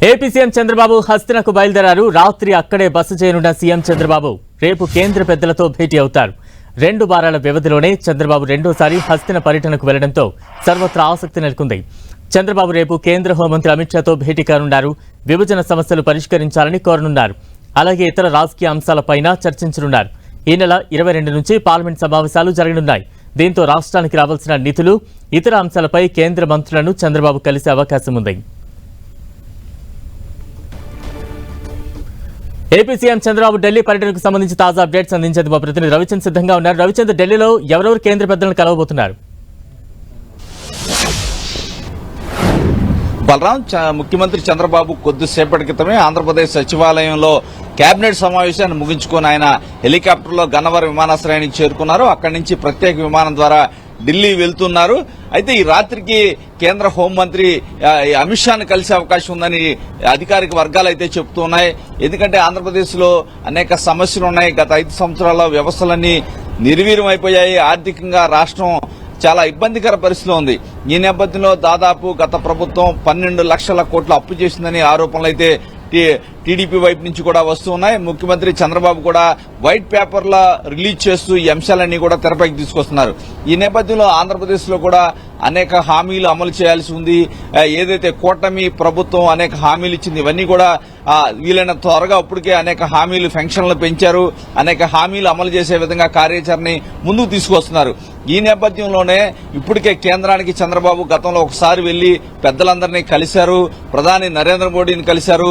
AP CM Chandrababu హస్తినకు బయలుదేరారు. రాత్రి అక్కడే బస చేయనున్న సీఎం చంద్రబాబు రేపు కేంద్ర పెద్దలతో భేటీ అవుతారు. 2 వారాల వ్యవధిలోనే చంద్రబాబు రెండోసారి హస్తిన పర్యటనకు వెళ్లడంతో సర్వత్రా ఆసక్తి నెలకొంది. చంద్రబాబు రేపు కేంద్ర హోంమంత్రి అమిత్ షాతో భేటీ కానున్నారు. విభజన సమస్యలు పరిష్కరించాలని కోరనున్నారు. అలాగే ఇతర రాజకీయ అంశాలపైన చర్చించనున్నారు. ఈ నెల 22 నుంచి పార్లమెంట్ సమావేశాలు జరగనున్నాయి. దీంతో రాష్ట్రానికి రావాల్సిన నిధులు, ఇతర అంశాలపై కేంద్ర మంత్రులను చంద్రబాబు కలిసే అవకాశం ఉంది. ఏపీ సీఎం చంద్రబాబు ఢిల్లీ పర్యటనకు సంబంధించి తాజా అప్డేట్స్ అందించేందుకు మా ప్రతినిధి రవిచంద్ర సిద్ధంగా ఉన్నారు. రవిచంద్ర, ఢిల్లీలో ఎవరెవరు కేంద్ర పెద్దలను కలవబోతున్నారు? బలరాం, ముఖ్యమంత్రి చంద్రబాబు కొద్దిసేపటి క్రితమే ఆంధ్రప్రదేశ్ సచివాలయంలో కేబినెట్ సమావేశాన్ని ముగించుకొని ఆయన హెలికాప్టర్లో గన్నవరం విమానాశ్రయానికి చేరుకున్నారు. అక్కడి నుంచి ప్రత్యేక విమానం ద్వారా ఢిల్లీ వెళ్తున్నారు. అయితే ఈ రాత్రికి కేంద్ర హోంమంత్రి అమిత్ షాను కలిసే అవకాశం ఉందని అధికారిక వర్గాలు అయితే చెబుతున్నాయి. ఎందుకంటే ఆంధ్రప్రదేశ్ లో అనేక సమస్యలు ఉన్నాయి. గత 5 సంవత్సరాల వ్యవస్థలన్నీ నిర్వీర్యం అయిపోయాయి. ఆర్థికంగా రాష్ట్రం చాలా ఇబ్బందికర పరిస్థితిలో ఉంది. ఈ నేపథ్యంలో దాదాపు గత ప్రభుత్వం 12 లక్షల కోట్ల అప్పు చేసిందని ఆరోపణలు అయితే టీడీపీ వైపు నుంచి కూడా వస్తున్నాయి. ముఖ్యమంత్రి చంద్రబాబు కూడా వైట్ పేపర్ల రిలీజ్ చేస్తూ ఈ అంశాలన్నీ కూడా తెరపైకి తీసుకొస్తున్నారు. ఈ నేపథ్యంలో ఆంధ్రప్రదేశ్ లో కూడా అనేక హామీలు అమలు చేయాల్సి ఉంది. ఏదైతే కూటమి ప్రభుత్వం అనేక హామీలు ఇచ్చింది, ఇవన్నీ కూడా వీలైన త్వరగా ఇప్పటికే అనేక హామీలు పెన్షన్లు పెంచారు. అనేక హామీలు అమలు చేసే విధంగా కార్యాచరణని ముందుకు తీసుకొస్తున్నారు. ఈ నేపథ్యంలోనే ఇప్పటికే కేంద్రానికి చంద్రబాబు గతంలో ఒకసారి వెళ్లి పెద్దలందరినీ కలిశారు. ప్రధాని నరేంద్ర మోడీని కలిశారు,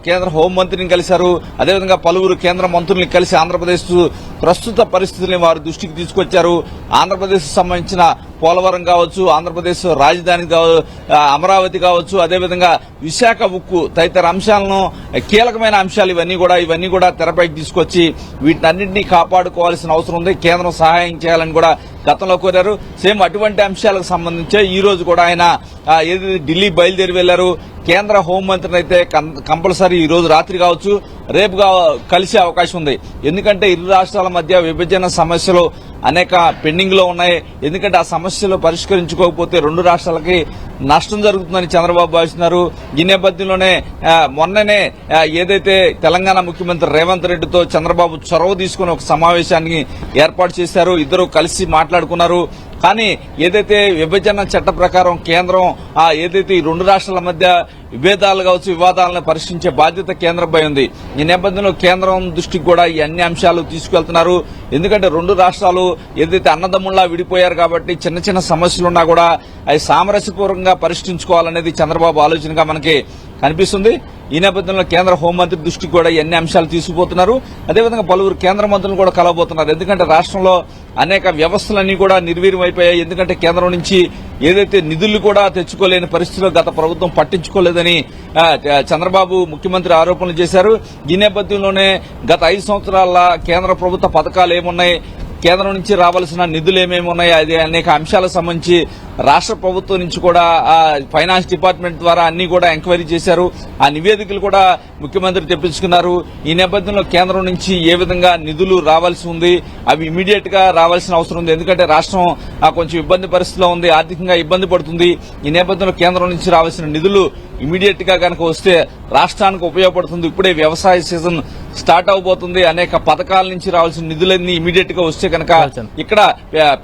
కేంద్ర హోంమంత్రిని కలిశారు. అదేవిధంగా పలువురు కేంద్ర మంత్రుల్ని కలిసి ఆంధ్రప్రదేశ్ ప్రస్తుత పరిస్థితుల్ని వారి దృష్టికి తీసుకొచ్చారు. ఆంధ్రప్రదేశ్ సంబంధించిన పోలవరం కావచ్చు, ఆంధ్రప్రదేశ్ రాజధాని అమరావతి కావచ్చు, అదేవిధంగా విశాఖ ఉక్కు తదితర అంశాలను, కీలకమైన అంశాలు ఇవన్నీ కూడా తెరపైకి తీసుకొచ్చి వీటన్నింటినీ కాపాడుకోవాల్సిన అవసరం ఉంది. కేంద్రం సహాయం చేయాలని కూడా గతంలో కోరారు. సేమ్ అటువంటి అంశాలకు సంబంధించి ఈ రోజు కూడా ఆయన ఏదైతే ఢిల్లీ బయలుదేరి వెళ్లారు. కేంద్ర హోంమంత్రిని అయితే కంపల్సరీ ఈ రోజు రాత్రి కావచ్చు, రేపు కలిసే అవకాశం ఉంది. ఎందుకంటే ఇరు రాష్ట్రాల మధ్య విభజన సమస్యలు అనేక పెండింగ్ లో ఉన్నాయి. ఎందుకంటే ఆ సమస్యలు పరిష్కరించుకోకపోతే 2 రాష్ట్రాలకి నష్టం జరుగుతుందని చంద్రబాబు భావిస్తున్నారు. ఈ నేపథ్యంలోనే మొన్ననే ఏదైతే తెలంగాణ ముఖ్యమంత్రి రేవంత్ రెడ్డితో చంద్రబాబు చొరవ తీసుకుని ఒక సమావేశాన్ని ఏర్పాటు చేశారు. ఇద్దరు కలిసి మాట్లాడుకున్నారు. కానీ ఏదైతే విభజన చట్ట ప్రకారం కేంద్రం ఏదైతే ఈ 2 రాష్ట్రాల మధ్య విభేదాలు కావచ్చు, వివాదాలను పరిష్కరించే బాధ్యత కేంద్రంపై ఉంది. ఈ నేపథ్యంలో కేంద్రం దృష్టికి కూడా ఈ అన్ని అంశాలు తీసుకెళ్తున్నారు. ఎందుకంటే 2 రాష్ట్రాలు ఏదైతే అన్నదమ్ముల్లా విడిపోయారు కాబట్టి చిన్న చిన్న సమస్యలున్నా కూడా అవి సామరస్యపూర్వకంగా పరిష్కరించుకోవాలనేది చంద్రబాబు ఆలోచనగా మనకి కనిపిస్తుంది. ఈ నేపథ్యంలో కేంద్ర హోంమంత్రి దృష్టికి కూడా ఎన్ని అంశాలు తీసుకుపోతున్నారు. అదేవిధంగా పలువురు కేంద్ర మంత్రులు కూడా కలవబోతున్నారు. ఎందుకంటే రాష్ట్రంలో అనేక వ్యవస్థలన్నీ కూడా నిర్వీర్యం అయిపోయాయి. ఎందుకంటే కేంద్రం నుంచి ఏదైతే నిధులు కూడా తెచ్చుకోలేని పరిస్థితిలో గత ప్రభుత్వం పట్టించుకోలేదని చంద్రబాబు ముఖ్యమంత్రి ఆరోపణలు చేశారు. ఈ నేపథ్యంలోనే గత 5 సంవత్సరాల కేంద్ర ప్రభుత్వ పథకాలు ఏమున్నాయి, కేంద్రం నుంచి రావాల్సిన నిధులు ఏమేమి ఉన్నాయి, అది అనేక అంశాలకు సంబంధించి రాష్ట్ర ప్రభుత్వం నుంచి కూడా ఫైనాన్స్ డిపార్ట్మెంట్ ద్వారా అన్ని కూడా ఎంక్వైరీ చేశారు. ఆ నివేదికలు కూడా ముఖ్యమంత్రి తెప్పించుకున్నారు. ఈ నేపథ్యంలో కేంద్రం నుంచి ఏ విధంగా నిధులు రావాల్సి ఉంది, అవి ఇమీడియట్ గా రావాల్సిన అవసరం ఉంది. ఎందుకంటే రాష్ట్రం కొంచెం ఇబ్బంది పరిస్థితిలో ఉంది, ఆర్థికంగా ఇబ్బంది పడుతుంది. ఈ నేపథ్యంలో కేంద్రం నుంచి రావాల్సిన నిధులు ఇమీడియట్ గా కనుక వస్తే రాష్ట్రానికి ఉపయోగపడుతుంది. ఇప్పుడే వ్యవసాయ సీజన్ స్టార్ట్ అవబోతుంది. అనేక పథకాల నుంచి రావాల్సిన నిధులన్నీ ఇమీడియట్ గా వస్తే కనుక ఇక్కడ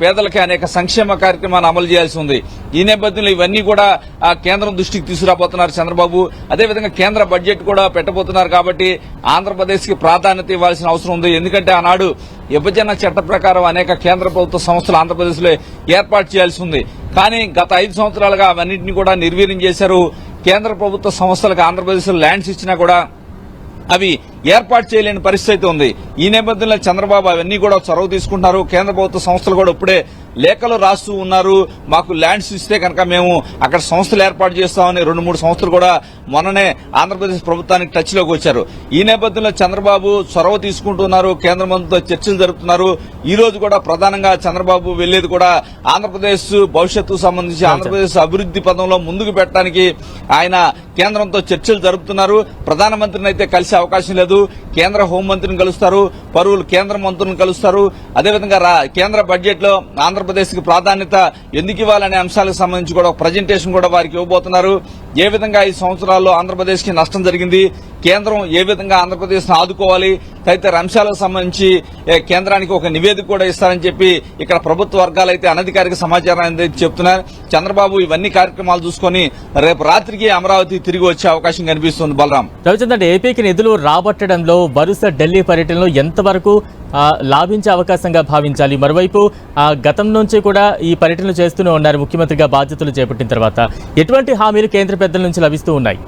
పేదలకి అనేక సంక్షేమ కార్యక్రమాన్ని అమలు చేయాల్సి ఉంది. ఈ నేపథ్యంలో ఇవన్నీ కూడా కేంద్రం దృష్టికి తీసుకురాబోతున్నారు చంద్రబాబు. అదేవిధంగా కేంద్ర బడ్జెట్ కూడా పెట్టబోతున్నారు. కాబట్టి ఆంధ్రప్రదేశ్ కి ప్రాధాన్యత ఇవ్వాల్సిన అవసరం ఉంది. ఎందుకంటే ఆనాడు విభజన చట్ట ప్రకారం అనేక కేంద్ర ప్రభుత్వ సంస్థలు ఆంధ్రప్రదేశ్ లో ఏర్పాటు చేయాల్సి ఉంది. కానీ గత 5 సంవత్సరాలుగా అవన్నింటినీ కూడా నిర్వీర్యం చేశారు. కేంద్ర ప్రభుత్వ సంస్థలకు ఆంధ్రప్రదేశ్ లో ల్యాండ్స్ ఇచ్చినా కూడా అవి ఏర్పాటు చేయలేని పరిస్థితి ఉంది. ఈ నేపథ్యంలో చంద్రబాబు అవన్నీ కూడా చొరవ తీసుకుంటున్నారు. కేంద్ర ప్రభుత్వ సంస్థలు కూడా ఇప్పుడే లేఖలు రాస్తూ ఉన్నారు. మాకు ల్యాండ్స్ ఇస్తే కనుక మేము అక్కడ సంస్థలు ఏర్పాటు చేస్తామని 2-3 సంస్థలు కూడా మొన్ననే ఆంధ్రప్రదేశ్ ప్రభుత్వానికి టచ్ లోకి వచ్చారు. ఈ నేపథ్యంలో చంద్రబాబు చొరవ తీసుకుంటున్నారు, కేంద్ర మంత్రితో చర్చలు జరుపుతున్నారు. ఈ రోజు కూడా ప్రధానంగా చంద్రబాబు వెళ్లేది కూడా ఆంధ్రప్రదేశ్ భవిష్యత్తుకు సంబంధించి ఆంధ్రప్రదేశ్ అభివృద్ది పథంలో ముందుకు పెట్టడానికి ఆయన కేంద్రంతో చర్చలు జరుపుతున్నారు. ప్రధానమంత్రిని అయితే కలిసే అవకాశం లేదు. కేంద్ర హోంమంత్రిని కలుస్తారు, పలువురు కేంద్ర మంత్రులను కలుస్తారు. అదేవిధంగా కేంద్ర బడ్జెట్ లో ఆంధ్రప్రదేశ్ కి ప్రాధాన్యత ఎందుకు ఇవ్వాలనే అంశాలకు సంబంధించి కూడా ఒక ప్రజెంటేషన్ కూడా వారికి ఇవ్వబోతున్నారు. ఏ విధంగా ఈ సంవత్సరాల్లో ఆంధ్రప్రదేశ్ కి నష్టం జరిగింది, కేంద్రం ఏ విధంగా ఆంధ్రప్రదేశ్ ను ఆదుకోవాలి తదితర అంశాలకు సంబంధించి కేంద్రానికి ఒక నివేదిక కూడా ఇస్తారని చెప్పి ఇక్కడ ప్రభుత్వ వర్గాలు అయితే అనధికారిక సమాచారం చెప్తున్నారు. చంద్రబాబు ఇవన్నీ కార్యక్రమాలు చూసుకుని రేపు రాత్రికి అమరావతి తిరిగి వచ్చే అవకాశం కనిపిస్తుంది. బలరాం, రవిచంద్ర, ఏపీకి నిధులు రాబట్టడంలో వరుస ఢిల్లీ పర్యటనలో ఎంతవరకు లాభించే అవకాశంగా భావించాలి? మరోవైపు గతం నుంచి కూడా ఈ పర్యటనలు చేస్తూనే ఉన్నారు ముఖ్యమంత్రిగా బాధ్యతలు చేపట్టిన తర్వాత. ఎటువంటి హామీలు కేంద్ర పెద్దల నుంచి లభిస్తూ ఉన్నాయి?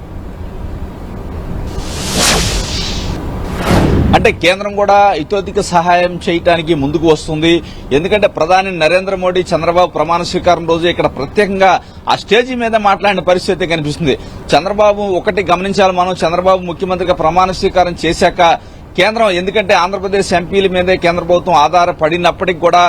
అంటే కేంద్రం కూడా ఇతోధిక సహాయం చేయడానికి ముందుకు వస్తుంది. ఎందుకంటే ప్రధాని నరేంద్ర మోడీ చంద్రబాబు ప్రమాణ స్వీకారం రోజు ఇక్కడ ప్రత్యేకంగా ఆ స్టేజీ మీద మాట్లాడిన పరిస్థితి కనిపిస్తుంది. చంద్రబాబు ఒకటి గమనించాలి మనం, చంద్రబాబు ముఖ్యమంత్రిగా ప్రమాణ స్వీకారం చేశాక కేంద్రం, ఎందుకంటే ఆంధ్రప్రదేశ్ ఎంపీల మీదే కేంద్ర ప్రభుత్వం ఆధారపడినప్పటికీ కూడా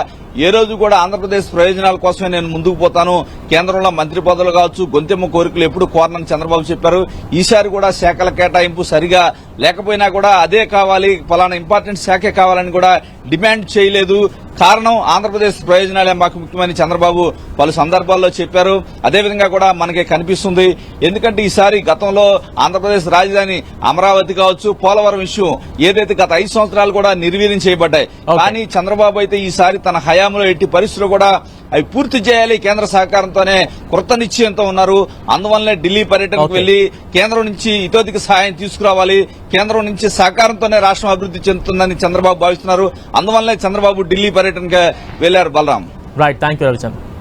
ఏ రోజు కూడా ఆంధ్రప్రదేశ్ ప్రయోజనాల కోసమే నేను ముందుకు పోతాను, కేంద్రంలో మంత్రి పదవులు కావచ్చు, గొంతెమ్మ కోరికలు ఎప్పుడు కోరనని చంద్రబాబు చెప్పారు. ఈసారి కూడా శాఖల కేటాయింపు సరిగా లేకపోయినా కూడా అదే కావాలి, ఫలానా ఇంపార్టెంట్ శాఖే కావాలని కూడా డిమాండ్ చేయలేదు. కారణం ఆంధ్రప్రదేశ్ ప్రయోజనాలే మాకు ముఖ్యమని చంద్రబాబు పలు సందర్భాల్లో చెప్పారు. అదేవిధంగా కూడా మనకి కనిపిస్తుంది. ఎందుకంటే ఈసారి గతంలో ఆంధ్రప్రదేశ్ రాజధాని అమరావతి కావచ్చు, పోలవరం విషయం ఏదైతే గత 5 సంవత్సరాలు కూడా నిర్వీర్యం చేయబడ్డాయి. కానీ చంద్రబాబు అయితే ఈసారి తన హయాంలో ఎట్టి పరిస్థితుల్లో కూడా అవి పూర్తి చేయాలి, కేంద్ర సహకారంతోనే కృత నిశ్చయంతో ఉన్నారు. అందువల్లనే ఢిల్లీ పర్యటనకు వెళ్లి కేంద్రం నుంచి ఇతోధిక సహాయం తీసుకురావాలి, కేంద్రం నుంచి సహకారంతోనే రాష్ట్రం అభివృద్ధి చెందుతుందని చంద్రబాబు భావిస్తున్నారు. అందువల్లనే చంద్రబాబు ఢిల్లీ పర్యటనకు వెళ్లారు. Balaram, right, thank you Ravichandra.